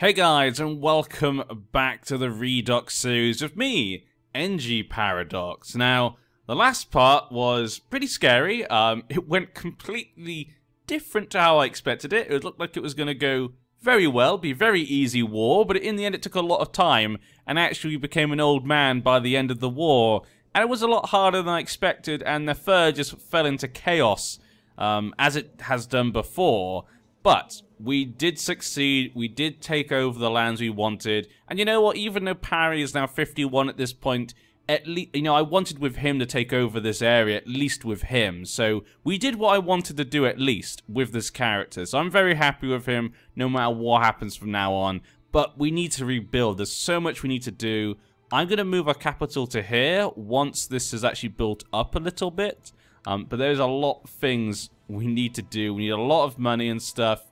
Hey guys, and welcome back to the Redox series with me, NG Paradox. Now, the last part was pretty scary. It went completely different to how I expected it. It looked like it was going to go very well, be a very easy war, but in the end it took a lot of time, and actually became an old man by the end of the war. And it was a lot harder than I expected, and Nefer just fell into chaos, as it has done before. But we did succeed, we did take over the lands we wanted, and you know what, even though Parry is now 51 at this point, at least, you know, I wanted with him to take over this area, at least with him, so we did what I wanted to do at least with this character, so I'm very happy with him, no matter what happens from now on, but we need to rebuild, there's so much we need to do. I'm going to move our capital to here, once this is actually built up a little bit, but there's a lot of things we need to do. We need a lot of money and stuff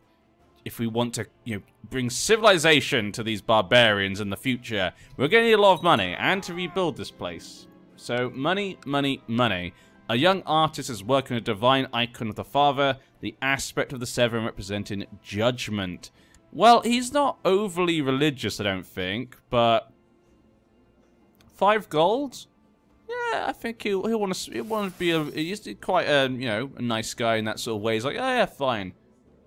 if we want to, you know, bring civilization to these barbarians in the future. We're going to need a lot of money and to rebuild this place. So money, money, money. A young artist is working a divine icon of the father, the aspect of the seven representing judgment. Well, he's not overly religious, I don't think, but 5 gold? Yeah, I think he'll want to be he's quite a, you know, a nice guy in that sort of way. He's like, oh yeah, fine.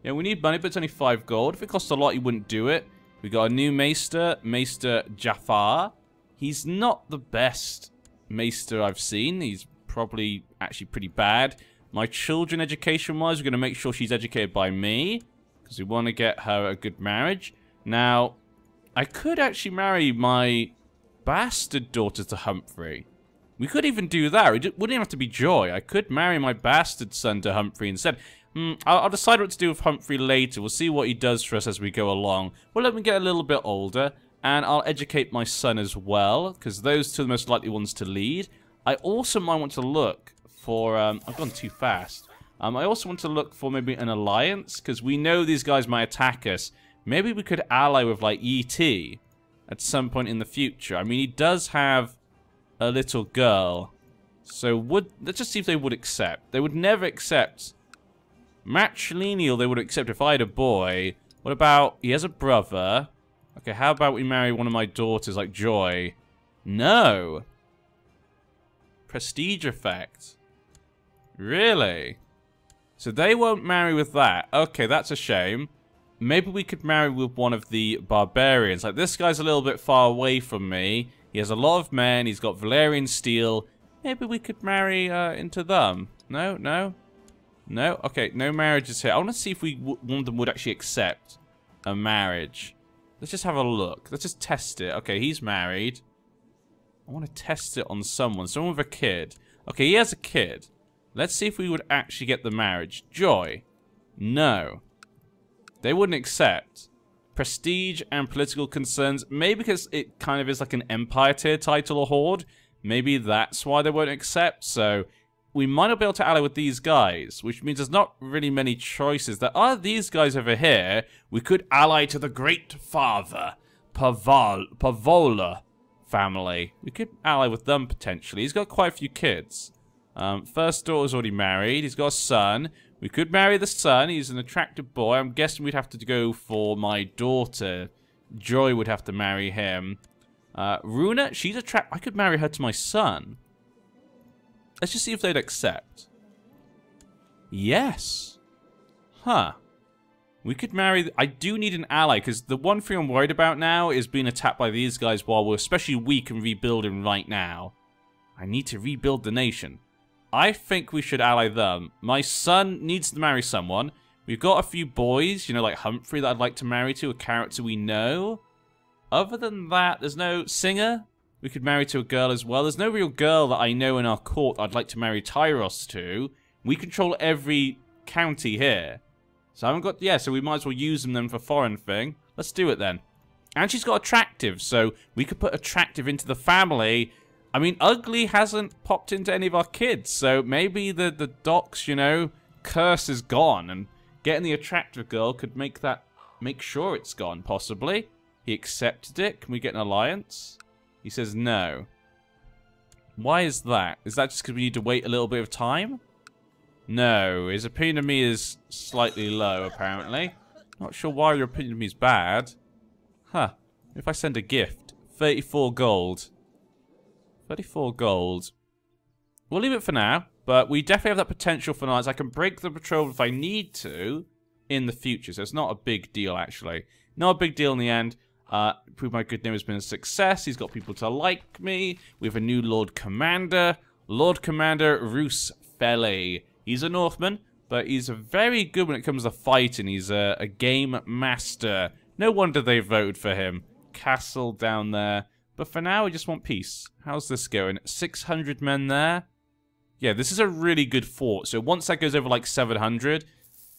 Yeah, we need money, but it's only 5 gold. If it costs a lot, he wouldn't do it. We got a new maester, Maester Jafar. He's not the best maester I've seen. He's probably actually pretty bad. My children, education-wise, we're going to make sure she's educated by me, because we want to get her a good marriage. Now, I could actually marry my bastard daughter to Humphrey. We could even do that. It wouldn't even have to be Joy. I could marry my bastard son to Humphrey instead. I'll decide what to do with Humphrey later. We'll see what he does for us as we go along. We'll let him get a little bit older, and I'll educate my son as well, because those two are the most likely ones to lead. I also might want to look for... I've gone too fast. I also want to look for maybe an alliance, because we know these guys might attack us. Maybe we could ally with, like, E.T. at some point in the future. I mean, he does have a little girl. So let's just see if they would accept. They would never accept... Matrilineal they would accept if I had a boy. What about... He has a brother. Okay, how about we marry one of my daughters, like Joy? No. Prestige effect. Really? So they won't marry with that. Okay, that's a shame. Maybe we could marry with one of the barbarians. Like, this guy's a little bit far away from me. He has a lot of men. He's got Valyrian steel. Maybe we could marry into them. No? No? No? Okay, no marriages here. I want to see if one of them would actually accept a marriage. Let's just have a look. Let's just test it. Okay, he's married. I want to test it on someone. Someone with a kid. Okay, he has a kid. Let's see if we would actually get the marriage. Joy. No. They wouldn't accept. Prestige and political concerns. Maybe because it kind of is like an Empire tier title or Horde. Maybe that's why they won't accept. So we might not be able to ally with these guys, which means there's not really many choices. There are these guys over here. We could ally to the Great Father, Pavola family. We could ally with them potentially. He's got quite a few kids. First daughter's already married. He's got a son. We could marry the son. He's an attractive boy. I'm guessing we'd have to go for my daughter. Joy would have to marry him. Runa, she's attractive. I could marry her to my son. Let's just see if they'd accept. Yes. Huh. We could marry... I do need an ally, because the one thing I'm worried about now is being attacked by these guys while we're especially weak and rebuilding right now. I need to rebuild the nation. I think we should ally them. My son needs to marry someone. We've got a few boys, you know, like Humphrey that I'd like to marry to, a character we know. Other than that, there's no singer we could marry to a girl as well. There's no real girl that I know in our court I'd like to marry Tyros to. We control every county here. So I haven't got... Yeah, so we might as well use them then for foreign thing. Let's do it then. And she's got attractive, so we could put attractive into the family. I mean, ugly hasn't popped into any of our kids, so maybe the doc's, you know, curse is gone, and getting the attractive girl could make sure it's gone, possibly. He accepted it. Can we get an alliance? He says no. Why is that? Is that just because we need to wait a little bit of time? No, his opinion of me is slightly low, apparently. Not sure why your opinion of me is bad. Huh. If I send a gift. 34 gold. 34 gold. We'll leave it for now, but we definitely have that potential for nights. I can break the patrol if I need to in the future, so it's not a big deal, actually. Not a big deal in the end. Prove my good name has been a success. He's got people to like me. We have a new Lord Commander. Lord Commander Roose Fele. He's a Northman, but he's very good when it comes to fighting. He's a game master. No wonder they voted for him. Castle down there. But for now, we just want peace. How's this going? 600 men there? Yeah, this is a really good fort. So once that goes over like 700,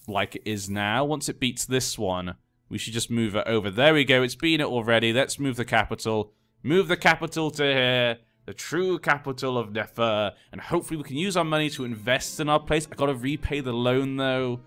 like it is now, once it beats this one, we should just move it over. There we go. It's been it already. Let's move the capital. Move the capital to here. The true capital of Nefer. And hopefully we can use our money to invest in our place. I got to repay the loan, though.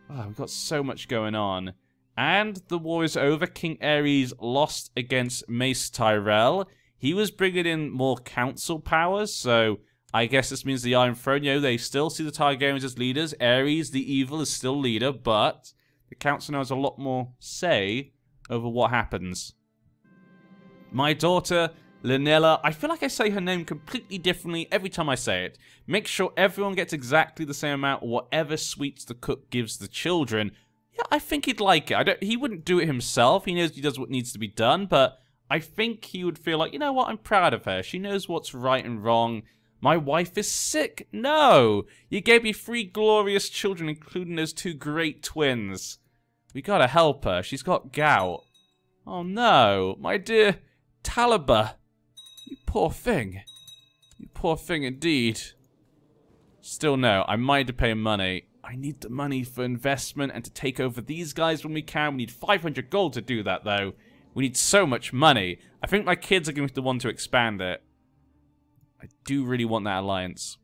Oh, we've got so much going on. And the war is over. King Aerys lost against Mace Tyrell. He was bringing in more council powers, so I guess this means the Iron Throne, you know, they still see the Targaryens as leaders. Aerys, the evil, is still leader, but the council now has a lot more say over what happens. My daughter, Lynella, I feel like I say her name completely differently every time I say it. Make sure everyone gets exactly the same amount of whatever sweets the cook gives the children. Yeah, I think he'd like it. He wouldn't do it himself. He knows he does what needs to be done, but I think he would feel like, you know what, I'm proud of her. She knows what's right and wrong. My wife is sick. No! You gave me 3 glorious children, including those 2 great twins. We gotta help her. She's got gout. Oh no, my dear Talaba. You poor thing. You poor thing indeed. Still no, I might have to pay money. I need the money for investment and to take over these guys when we can. We need 500 gold to do that, though. We need so much money. I think my kids are going to want to expand it. I do really want that alliance.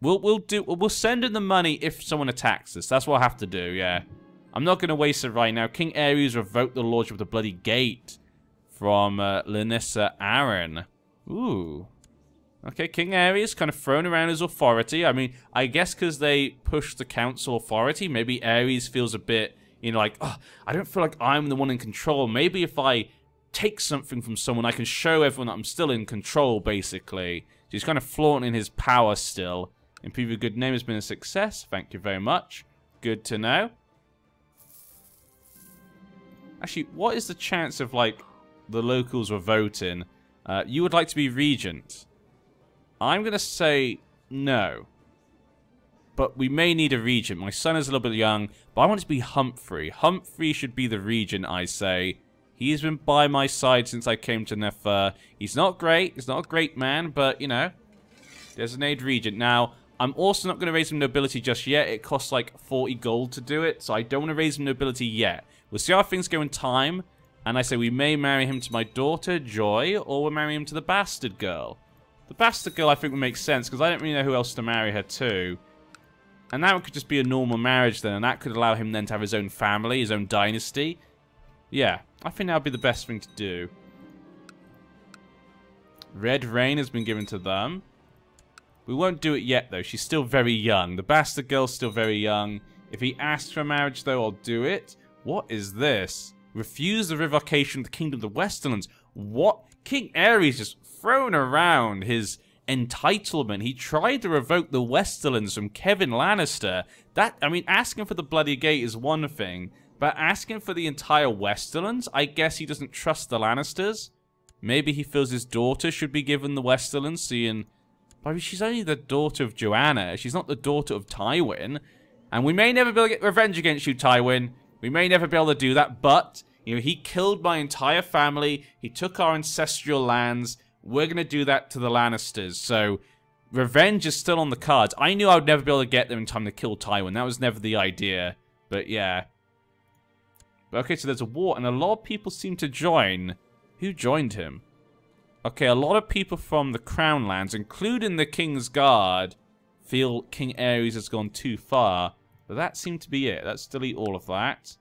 We'll send in the money if someone attacks us. That's what I have to do, yeah. I'm not going to waste it right now. King Aerys revoked the lordship of the Bloody Gate from Lannister Aaron. Ooh. Okay, King Aerys kind of thrown around his authority. I mean, I guess because they pushed the council authority, maybe Aerys feels a bit, you know, like, oh, I don't feel like I'm the one in control. Maybe if I take something from someone, I can show everyone that I'm still in control, basically. So he's kind of flaunting his power still. Improve your good name has been a success. Thank you very much. Good to know. Actually, what is the chance of, like, the locals were voting? You would like to be regent. I'm going to say no. But we may need a regent. My son is a little bit young, but I want it to be Humphrey. Humphrey should be the regent, I say. He's been by my side since I came to Nefer. He's not great. He's not a great man, but, you know, designate regent. Now, I'm also not going to raise him nobility just yet. It costs like 40 gold to do it, so I don't want to raise him nobility yet. We'll see how things go in time. And I say we may marry him to my daughter, Joy, or we'll marry him to the bastard girl. The bastard girl, I think, would make sense, because I don't really know who else to marry her to. And that could just be a normal marriage then, and that could allow him then to have his own family, his own dynasty. Yeah, I think that would be the best thing to do. Red Rain has been given to them. We won't do it yet, though. She's still very young. The bastard girl's still very young. If he asks for marriage, though, I'll do it. What is this? Refuse the revocation of the Kingdom of the Westerlands. What? King Aerys just thrown around his entitlement. He tried to revoke the Westerlands from Kevin Lannister. That, I mean, asking for the Bloody Gate is one thing, but asking for the entire Westerlands, I guess he doesn't trust the Lannisters. Maybe he feels his daughter should be given the Westerlands, seeing... I mean, she's only the daughter of Joanna. She's not the daughter of Tywin. And we may never be able to get revenge against you, Tywin. We may never be able to do that, but... you know, he killed my entire family. He took our ancestral lands. We're going to do that to the Lannisters. So, revenge is still on the cards. I knew I would never be able to get them in time to kill Tywin. That was never the idea. But, yeah. Okay, so there's a war, and a lot of people seem to join. Who joined him? Okay, a lot of people from the Crown Lands, including the King's Guard, feel King Aerys has gone too far. But that seemed to be it. Let's delete all of that.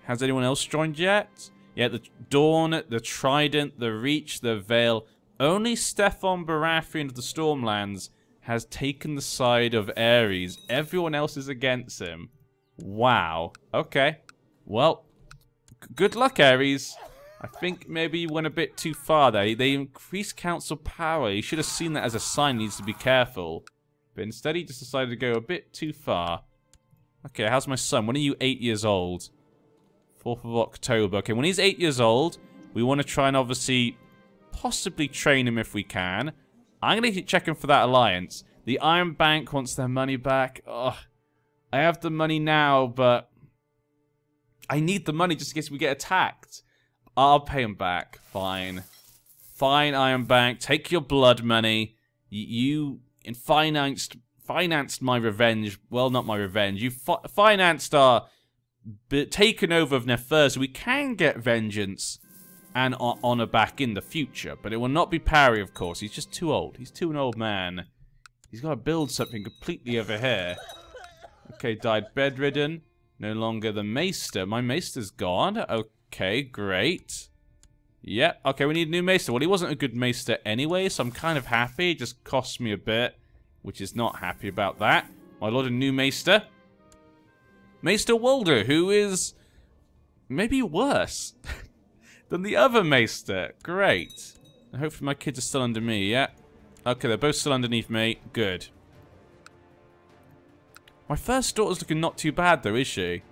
Has anyone else joined yet? Yeah, the Dawn, the Trident, the Reach, the Veil. Only Stefan Baratheon of the Stormlands has taken the side of Aerys. Everyone else is against him. Wow. Okay. Well, Good luck, Ares. I think maybe you went a bit too far there. They increased council power. You should have seen that as a sign. He needs to be careful. But instead, he just decided to go a bit too far. Okay, how's my son? When are you 8 years old? 4th of October. Okay, when he's 8 years old, we want to try and obviously possibly train him if we can. I'm going to keep checking for that alliance. The Iron Bank wants their money back. Ugh. I have the money now, but I need the money just in case we get attacked. I'll pay him back. Fine. Fine, Iron Bank. Take your blood money. You financed my revenge. Well, not my revenge. You financed our taking over of Nefer, so we can get vengeance and honor back in the future. But it will not be Parry, of course. He's just too old. He's too an old man. He's got to build something completely over here. Okay, died bedridden. No longer the Maester. My Maester's gone. Okay, great. Yep, okay, we need a new Maester. Well, he wasn't a good Maester anyway, so I'm kind of happy. It just cost me a bit, which is not happy about that. My lord, a new Maester. Maester Walder, who is maybe worse than the other Maester. Great. And hopefully my kids are still under me, yeah? Okay, they're both still underneath me. Good. My first daughter's looking not too bad, though, is she?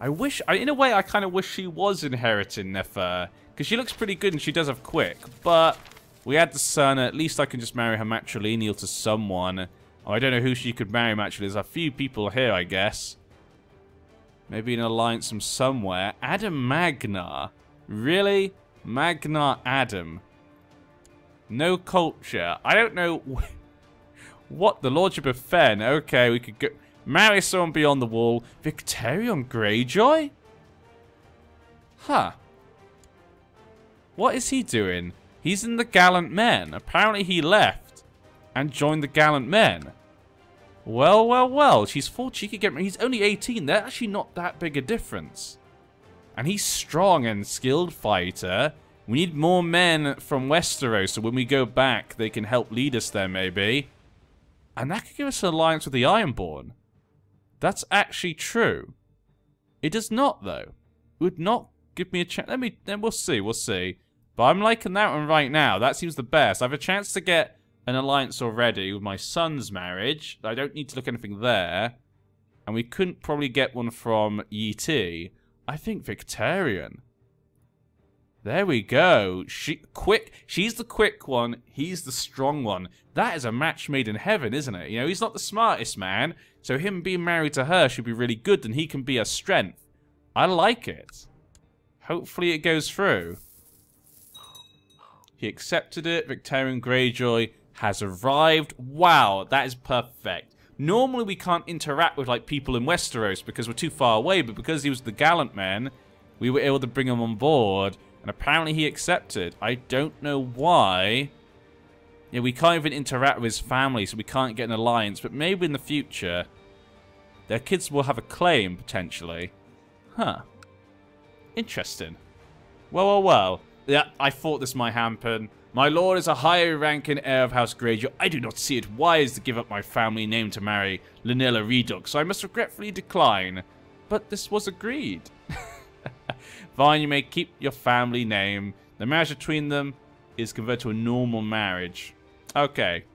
In a way, I kind of wish she was inheriting Nefer. Because she looks pretty good and she does have quick. But we had the son. At least I can just marry her matrilineal to someone. Oh, I don't know who she could marry, matrilineal. There's a few people here, I guess. Maybe an alliance from somewhere. Adam Magna. Really? Magna Adam. No culture. I don't know... What? The Lordship of Fen. Okay, we could go... Marry someone beyond the wall. Victarion Greyjoy? Huh. What is he doing? He's in the Gallant Men. Apparently he left and joined the Gallant Men. Well, well, well. She's 4. She could get... He's only 18. They're actually not that big a difference. And he's strong and skilled fighter. We need more men from Westeros, so when we go back, they can help lead us there, maybe. And that could give us an alliance with the Ironborn. That's actually true. It does not, though. It would not give me a chance. Then we'll see, we'll see. But I'm liking that one right now. That seems the best. I have a chance to get an alliance already with my son's marriage. I don't need to look anything there. And we couldn't probably get one from Yi. I think Victarion. There we go. She's the quick one. He's the strong one. That is a match made in heaven, isn't it? You know, he's not the smartest man. So him being married to her should be really good. And he can be a strength. I like it. Hopefully it goes through. He accepted it. Victarion Greyjoy has arrived. Wow, that is perfect. Normally we can't interact with like people in Westeros because we're too far away. But because he was the Gallant Man, we were able to bring him on board. And apparently he accepted. I don't know why. Yeah, we can't even interact with his family, so we can't get an alliance. But maybe in the future, their kids will have a claim, potentially. Huh. Interesting. Well, well, well. Yeah, I thought this might happen. My lord is a high-ranking heir of House Greyjoy. I do not see it wise to give up my family name to marry Lyanna Redox, so I must regretfully decline. But this was agreed. Fine, you may keep your family name. The marriage between them is converted to a normal marriage. Okay.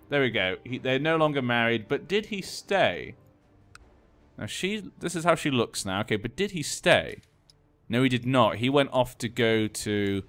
There we go. They're no longer married, but did he stay? Now this is how she looks now. Okay, but did he stay? No, he did not. He went off to go to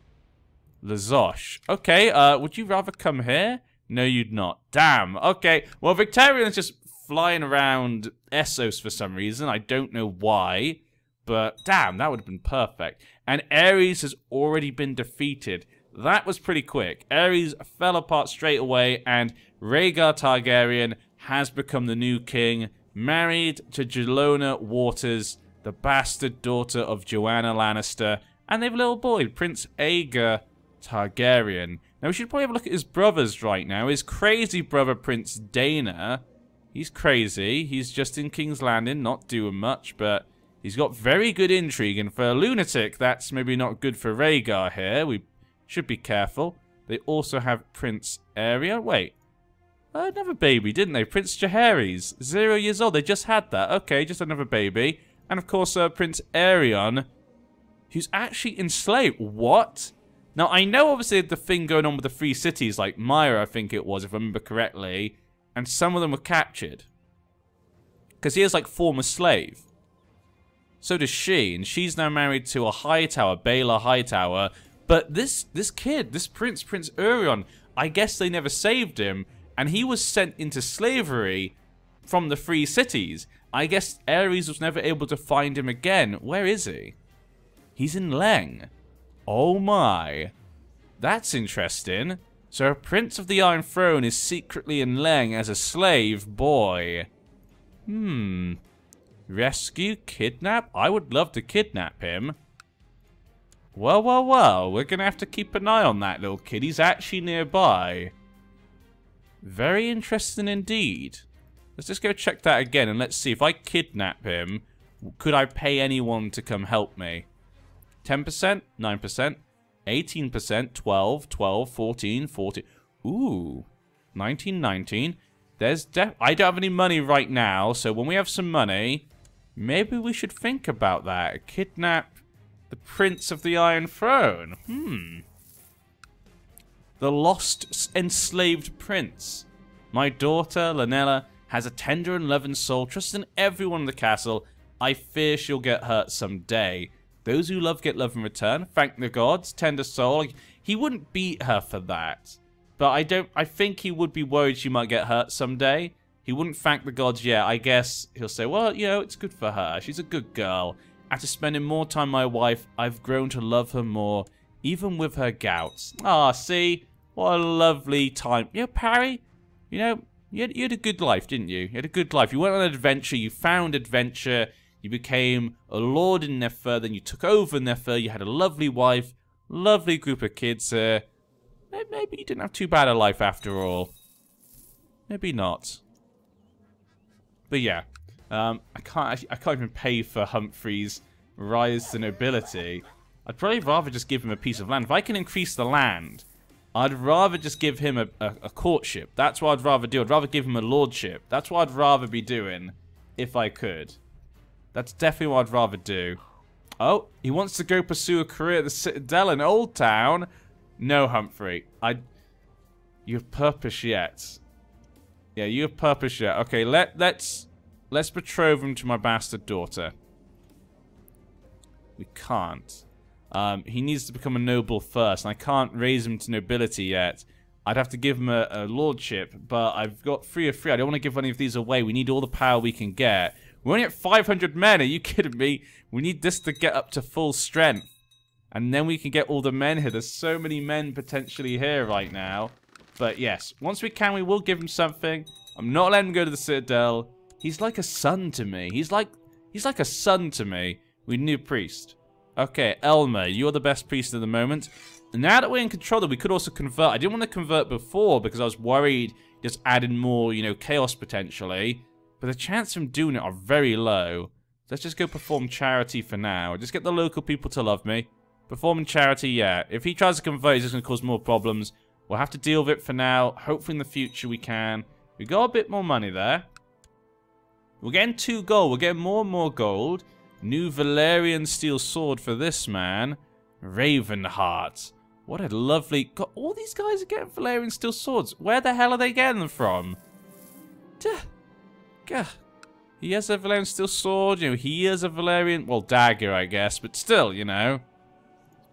Lazosh. Okay, would you rather come here? No, you'd not. Damn. Okay, well, Victarion's just flying around Essos for some reason. I don't know why. But, damn, that would have been perfect. And Ares has already been defeated. That was pretty quick. Ares fell apart straight away, and Rhaegar Targaryen has become the new king, married to Jelona Waters, the bastard daughter of Joanna Lannister, and they have a little boy, Prince Rhaegar Targaryen. Now, we should probably have a look at his brothers right now. His crazy brother, Prince Dana. He's crazy. He's just in King's Landing, not doing much, but... he's got very good intrigue, and for a lunatic, that's maybe not good for Rhaegar here. We should be careful. They also have Prince Arya. Wait. Another baby, didn't they? Prince Jaehaerys, 0 years old. They just had that. Okay, just another baby. And of course, Prince Aerion who's actually enslaved. What? Now, I know obviously the thing going on with the free cities, like Myra, I think it was, if I remember correctly, and some of them were captured. Because he is like former slave. So does she, and she's now married to a Hightower, Baelor Hightower. But this kid, this prince, Prince Urion, I guess they never saved him, and he was sent into slavery from the free cities. I guess Ares was never able to find him again. Where is he? He's in Leng. Oh my. That's interesting. So a Prince of the Iron Throne is secretly in Leng as a slave boy. Rescue? Kidnap? I would love to kidnap him. Well, well, well. We're going to have to keep an eye on that little kid. He's actually nearby. Very interesting indeed. Let's just go check that again and let's see. If I kidnap him, could I pay anyone to come help me? 10%? 9%? 18%? 12? 12? 14? 14? Ooh. 19? 19? I don't have any money right now, so when we have some money, maybe we should think about that. Kidnap the Prince of the Iron Throne. The lost, enslaved prince. My daughter, Lanella, has a tender and loving soul, trusts in everyone in the castle. I fear she'll get hurt someday. Those who love get love in return. Thank the gods, tender soul. He wouldn't beat her for that. But I think he would be worried she might get hurt someday. He wouldn't thank the gods yet. I guess he'll say, well, you know, it's good for her. She's a good girl. After spending more time with my wife, I've grown to love her more, even with her gouts. Ah, see? What a lovely time. You know, Parry, you know, you had a good life, didn't you? You had a good life. You went on an adventure. You found adventure. You became a lord in Nefer. Then you took over Nefer. You had a lovely wife. Lovely group of kids here. Maybe you didn't have too bad a life after all. Maybe not. But yeah. I can't even pay for Humphrey's rise to nobility. I'd probably rather just give him a piece of land. If I can increase the land, I'd rather just give him a courtship. That's what I'd rather do. I'd rather give him a lordship. That's what I'd rather be doing if I could. That's definitely what I'd rather do. Oh, he wants to go pursue a career at the Citadel in Old Town. No, Humphrey. You have purpose yet. Yeah, you have purpose yet. Okay, let's betroth him to my bastard daughter. We can't. He needs to become a noble first, and I can't raise him to nobility yet. I'd have to give him a lordship, but I've got 3 of 3. I don't want to give any of these away. We need all the power we can get. We're only at 500 men. Are you kidding me? We need this to get up to full strength. And then we can get all the men here. There's so many men potentially here right now. But yes, once we can, we will give him something. I'm not letting him go to the Citadel. He's like a son to me. He's like a son to me. We need a priest. Okay, Elmer, you're the best priest at the moment. And now that we're in control, we could also convert. I didn't want to convert before because I was worried just adding more, you know, chaos potentially. But the chances of him doing it are very low. Let's just go perform charity for now. Just get the local people to love me. Performing charity, yeah. If he tries to convert, he's just going to cause more problems. We'll have to deal with it for now. Hopefully in the future we can. We got a bit more money there. We're getting 2 gold. We're getting more and more gold. New Valyrian steel sword for this man. Ravenheart. What a lovely... God, all these guys are getting Valyrian steel swords. Where the hell are they getting them from? He has a Valyrian steel sword. You know, he has a Valyrian... Well, dagger, I guess. But still, you know.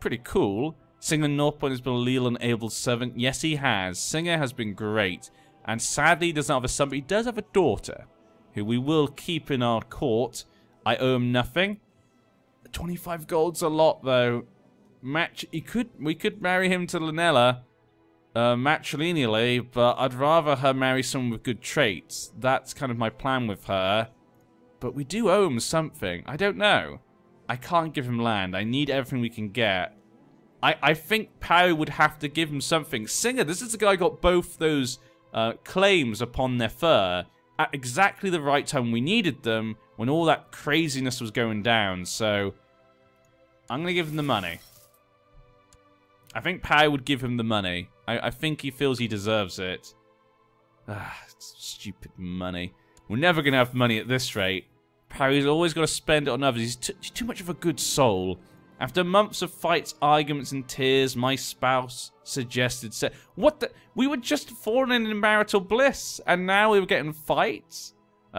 Pretty cool. Singer Northpoint has been a loyal and able servant. Yes, he has. Singer has been great. And sadly, he doesn't have a son, but he does have a daughter. Who we will keep in our court. I owe him nothing. 25 gold's a lot, though. We could marry him to Lanella. Matrilineally, but I'd rather her marry someone with good traits. That's kind of my plan with her. But we do owe him something. I don't know. I can't give him land. I need everything we can get. I think Parry would have to give him something. Singer, this is the guy who got both those claims upon Nefer at exactly the right time we needed them when all that craziness was going down. So, I'm going to give him the money. I think Parry would give him the money. I think he feels he deserves it. Stupid money. We're never going to have money at this rate. Parry's always got to spend it on others. He's too much of a good soul. After months of fights, arguments, and tears, my spouse suggested... What the... We were just falling in marital bliss, and now we were getting fights?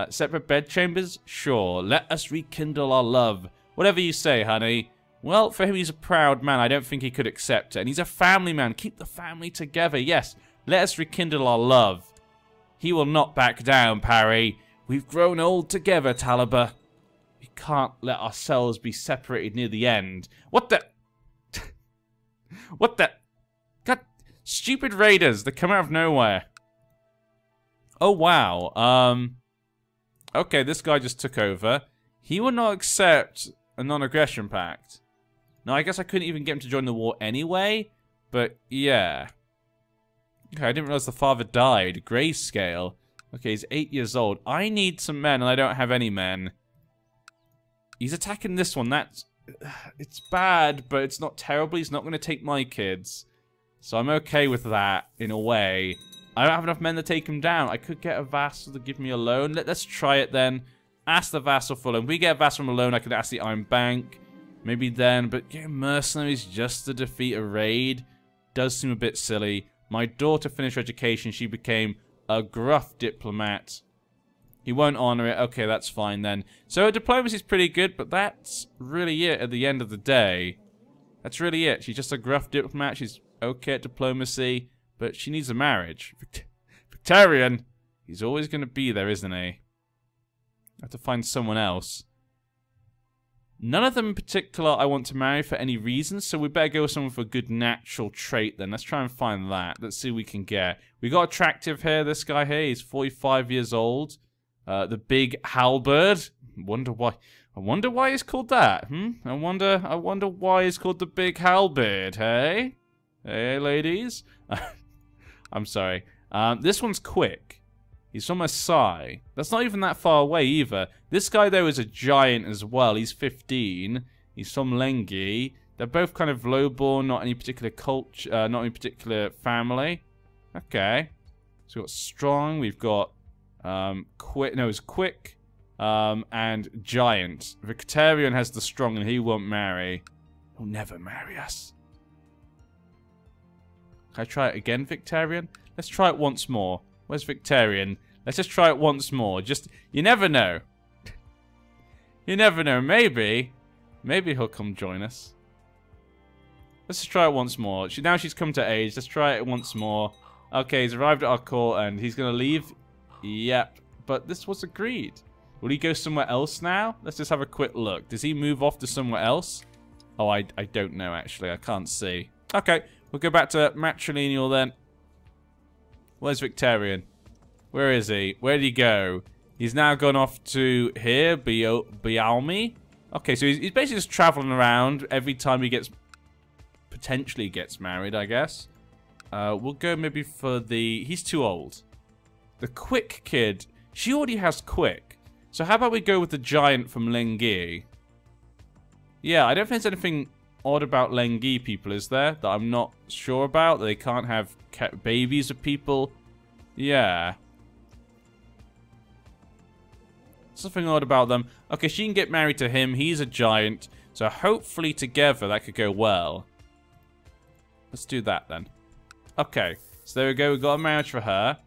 Separate bedchambers? Sure. Let us rekindle our love. Whatever you say, honey. Well, for him, he's a proud man. I don't think he could accept it. And he's a family man. Keep the family together. Yes, let us rekindle our love. He will not back down, Parry. We've grown old together, Taliba. We can't let ourselves be separated near the end. What the... What the... God, stupid raiders. They come out of nowhere. Oh, wow. Okay, this guy just took over. He will not accept a non-aggression pact. Now, I guess I couldn't even get him to join the war anyway, but yeah. Okay, I didn't realize the father died. Grayscale. Okay, he's 8 years old. I need some men, and I don't have any men. He's attacking this one. That's... It's bad, but it's not terrible. He's not going to take my kids. So I'm okay with that, in a way. I don't have enough men to take him down. I could get a vassal to give me a loan. Let's try it then. Ask the vassal for a loan. If we get a vassal from a loan, I could ask the Iron Bank. Maybe then, but getting mercenaries just to defeat a raid does seem a bit silly. My daughter finished her education. She became a gruff diplomat. He won't honor it. Okay, that's fine then. So her diplomacy's pretty good, but that's really it at the end of the day. That's really it. She's just a gruff diplomat. She's okay at diplomacy, but she needs a marriage. Victorian, he's always going to be there, isn't he? I have to find someone else. None of them in particular I want to marry for any reason, so we better go with someone for a good natural trait then. Let's try and find that. Let's see what we can get. We got attractive hair, this guy here. He's 45 years old. The big halberd. I wonder why he's called that. I wonder why he's called the big halberd, hey? Hey, ladies? I'm sorry. This one's quick. He's from Asai. That's not even that far away either. This guy, though, is a giant as well. He's 15. He's from Lengi. They're both kind of lowborn, not any particular culture, not any particular family. Okay. So we've got strong. We've got quick. No, it's quick. And giant. Victorian has the strong, and he won't marry. He'll never marry us. Can I try it again, Victorian? Let's try it once more. Where's Victorian? Let's just try it once more. Just, you never know. You never know. Maybe he'll come join us. Let's just try it once more. Now she's come to age. Let's try it once more. Okay, he's arrived at our court and he's going to leave. Yep. But this was agreed. Will he go somewhere else now? Let's just have a quick look. Does he move off to somewhere else? Oh, I don't know, actually. I can't see. Okay, we'll go back to matrilineal then. Where's Victorian? Where is he? Where did he go? He's now gone off to here, Bialmi. Okay, so he's basically just traveling around every time he potentially gets married, I guess. We'll go maybe for the... He's too old. The quick kid. She already has quick. So how about we go with the giant from Lengi? Yeah, I don't think there's anything odd about Lengi people, is there? That I'm not sure about? That they can't have babies of people? Yeah. Something odd about them. Okay, she can get married to him. He's a giant. So hopefully together that could go well. Let's do that then. Okay. So there we go. We got a marriage for her.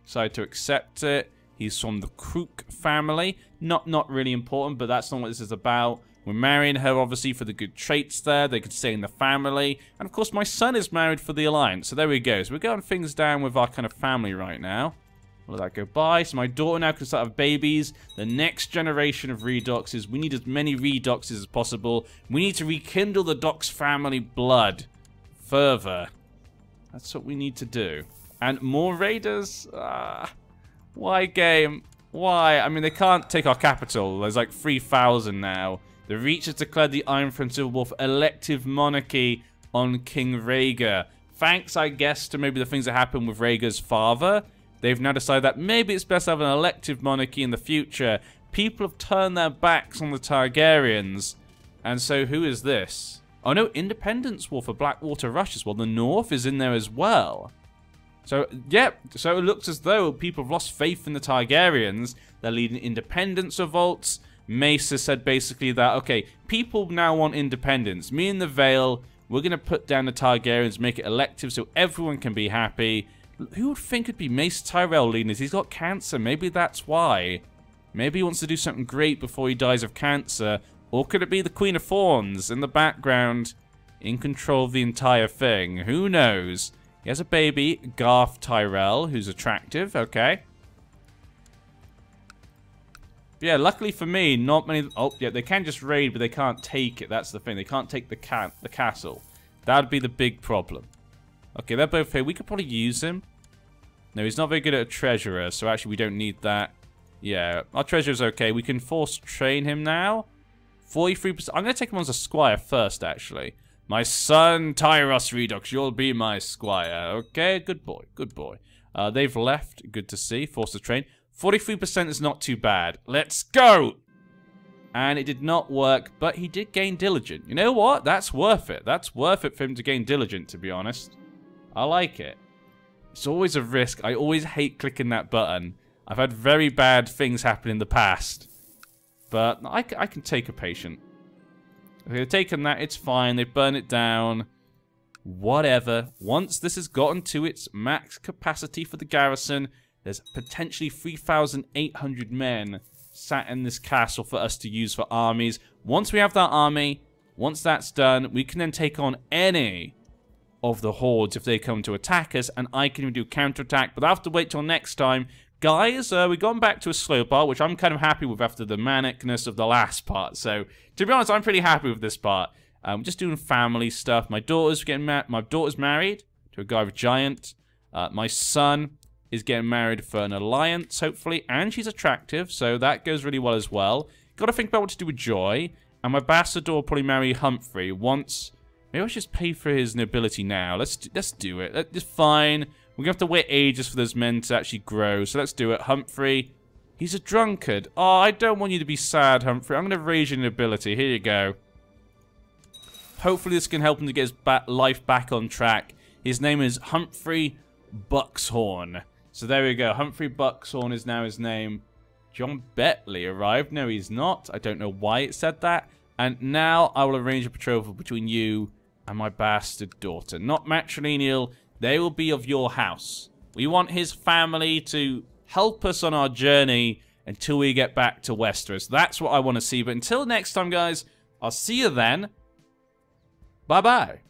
Decided to accept it. He's from the Crook family. Not really important, but that's not what this is about. We're marrying her, obviously, for the good traits there. They could stay in the family. And, of course, my son is married for the Alliance. So there we go. So we're going things down with our kind of family right now. Let that go by. So my daughter now can start have babies. The next generation of Redoxes. We need as many Redoxes as possible. We need to rekindle the Dox family blood further. That's what we need to do. And more raiders? Why, game? Why? I mean, they can't take our capital. There's like 3,000 now. The Reach has declared the Iron Throne Civil War for elective monarchy on King Rhaegar. Thanks, I guess, to maybe the things that happened with Rhaegar's father. They've now decided that maybe it's best to have an elective monarchy in the future. People have turned their backs on the Targaryens. And so who is this? Oh no, Independence War for Blackwater Rush as well. The North is in there as well. So, yep, so it looks as though people have lost faith in the Targaryens. They're leading independence revolts. Mace has said basically that, okay, people now want independence. Me and the Vale, we're going to put down the Targaryens, make it elective so everyone can be happy. Who would think it'd be Mace Tyrell leading this? He's got cancer. Maybe that's why. Maybe he wants to do something great before he dies of cancer. Or could it be the Queen of Thorns in the background, in control of the entire thing? Who knows? He has a baby, Garth Tyrell, who's attractive. Okay. Yeah, luckily for me, not many... Oh, yeah, they can just raid, but they can't take it. That's the thing. They can't take the castle. That would be the big problem. Okay, they're both here. We could probably use him. No, he's not very good at a treasurer, so actually we don't need that. Yeah, our treasurer's okay. We can force train him now. 43%. I'm going to take him on as a squire first, actually. My son, Tyros Redox, you'll be my squire. Okay, good boy, good boy. They've left. Good to see. Force to train. 43% is not too bad. Let's go! And it did not work, but he did gain diligent. You know what? That's worth it. That's worth it for him to gain diligent, to be honest. I like it. It's always a risk. I always hate clicking that button. I've had very bad things happen in the past. But I can take a patient. Okay, they've taken that. It's fine. They've burned it down. Whatever. Once this has gotten to its max capacity for the garrison, there's potentially 3,800 men sat in this castle for us to use for armies. Once we have that army, once that's done, we can then take on any of the hordes if they come to attack us, and I can do counterattack, but I have to wait till next time. Guys, we've gone back to a slow part, which I'm kind of happy with after the manicness of the last part. So, to be honest, I'm pretty happy with this part. Just doing family stuff. My daughter's married to a guy with giant. My son is getting married for an alliance, hopefully, and she's attractive, so that goes really well as well. Got to think about what to do with Joy, and my bastard will probably marry Humphrey once. Maybe I should just pay for his nobility now. Let's do it. It's fine. We're going to have to wait ages for those men to actually grow, so let's do it. Humphrey, he's a drunkard. Oh, I don't want you to be sad, Humphrey. I'm going to raise your nobility. Here you go. Hopefully this can help him to get his life back on track. His name is Humphrey Buckshorn. So there we go. Humphrey Buckshorn is now his name. John Betley arrived. No, he's not. I don't know why it said that. And now I will arrange a betrothal between you and my bastard daughter. Not matrilineal. They will be of your house. We want his family to help us on our journey until we get back to Westeros. That's what I want to see. But until next time, guys, I'll see you then. Bye-bye.